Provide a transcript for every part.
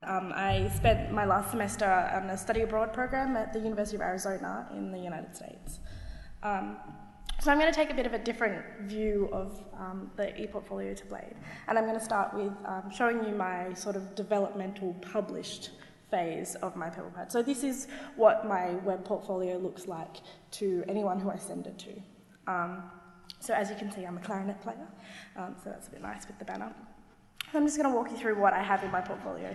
I spent my last semester on a study abroad program at the University of Arizona in the United States. So I'm going to take a bit of a different view of the ePortfolio to Blade, and I'm going to start with showing you my sort of developmental published phase of my PebblePad. So this is what my web portfolio looks like to anyone who I send it to. So as you can see, I'm a clarinet player, so that's a bit nice with the banner. I'm just going to walk you through what I have in my portfolio.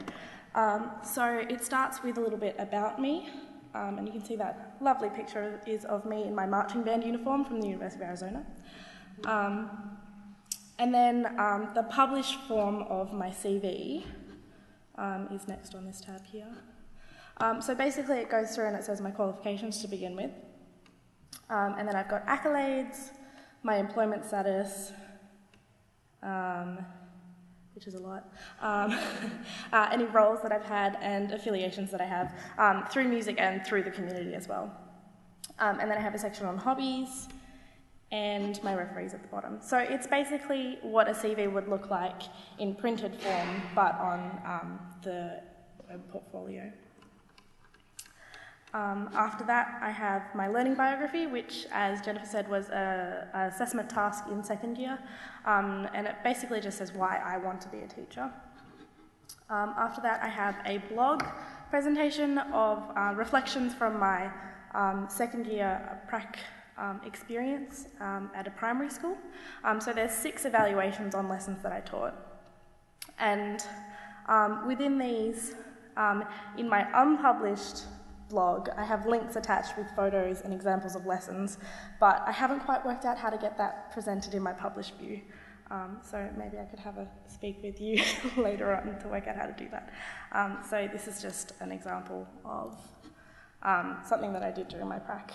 So it starts with a little bit about me, and you can see that lovely picture is of me in my marching band uniform from the University of Arizona. And then the published form of my CV is next on this tab here. So basically it goes through and it says my qualifications to begin with. And then I've got accolades, my employment status, which is a lot, any roles that I've had and affiliations that I have through music and through the community as well. And then I have a section on hobbies and my referees at the bottom. So it's basically what a CV would look like in printed form, but on the web portfolio. After that, I have my learning biography, which, as Jennifer said, was an assessment task in second year, and it basically just says why I want to be a teacher. After that, I have a blog presentation of reflections from my second year prac experience at a primary school. So there's 6 evaluations on lessons that I taught, and within these, in my unpublished blog, I have links attached with photos and examples of lessons, but I haven't quite worked out how to get that presented in my published view. So maybe I could have a speak with you later on to work out how to do that. So this is just an example of something that I did during my prac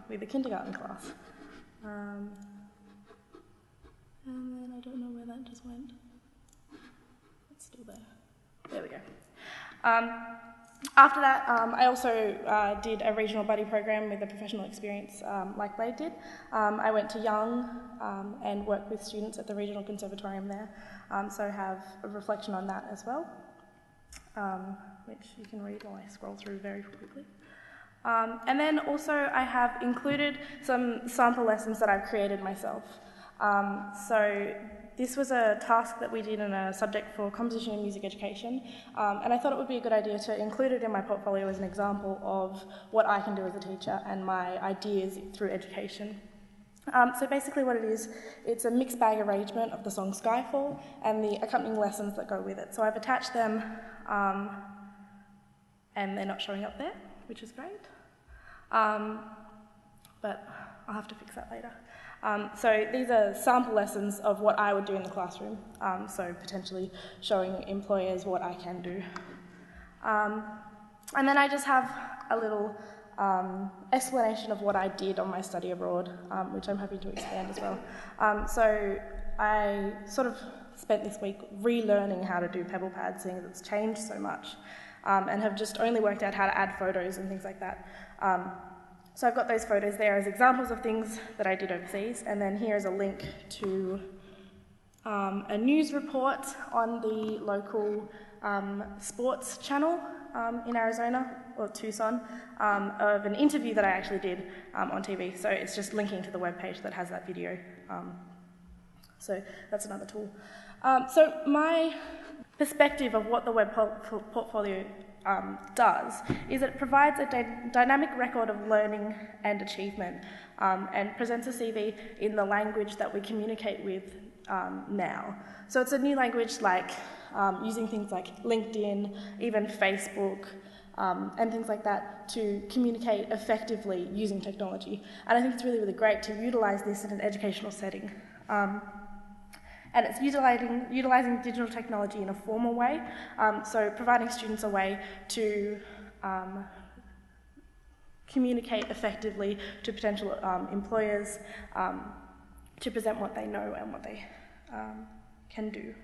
with a kindergarten class. And then I don't know where that just went. It's still there. There we go. After that, I also did a regional buddy program with a professional experience like Blade did. I went to Young and worked with students at the Regional Conservatorium there, so I have a reflection on that as well, which you can read while I scroll through very quickly. And then also I have included some sample lessons that I've created myself. So this was a task that we did in a subject for composition and music education, and I thought it would be a good idea to include it in my portfolio as an example of what I can do as a teacher and my ideas through education. So basically what it is, it's a mixed bag arrangement of the song Skyfall and the accompanying lessons that go with it. So I've attached them, and they're not showing up there, which is great, but I'll have to fix that later. So these are sample lessons of what I would do in the classroom, so potentially showing employers what I can do. And then I just have a little explanation of what I did on my study abroad, which I'm happy to expand as well. So I sort of spent this week relearning how to do PebblePad, seeing as it's changed so much, and have just only worked out how to add photos and things like that. So I've got those photos there as examples of things that I did overseas, and then here is a link to a news report on the local sports channel in Arizona, or Tucson, of an interview that I actually did on TV. So it's just linking to the webpage that has that video. So that's another tool. So my perspective of what the web portfolio does is it provides a dynamic record of learning and achievement, and presents a CV in the language that we communicate with now. So it's a new language like using things like LinkedIn, even Facebook, and things like that to communicate effectively using technology. And I think it's really, really great to utilise this in an educational setting. And it's utilising digital technology in a formal way, so providing students a way to communicate effectively to potential employers, to present what they know and what they can do.